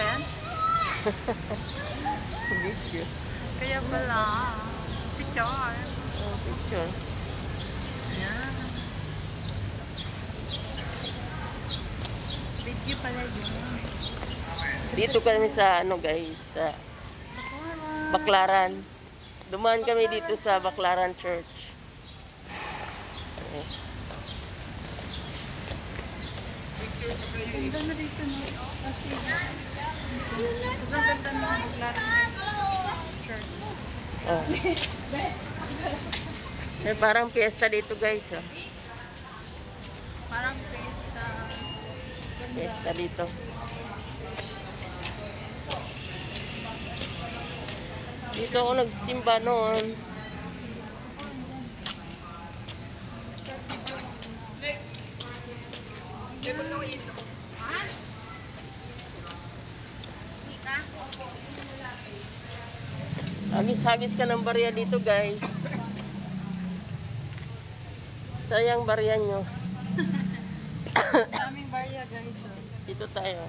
ba yan? Video. Kaya pala. Picture. Oh, picture. Ayan. Video pala yun. Dito kami sa ano guys, sa Baclaran. Dumaan kami dito sa Baclaran Church. Okay. Ganda na dito, no? Kasi, sobrang ganda na Baclaran Church. Oh. Eh, parang fiesta dito guys. Oh. Parang pista. Ganda. Fiesta dito. Dito ako nagsimba noon. Hagis-hagis ka ng barya dito guys. Sayang barya nyo. Daming barya guys. Dito tayo.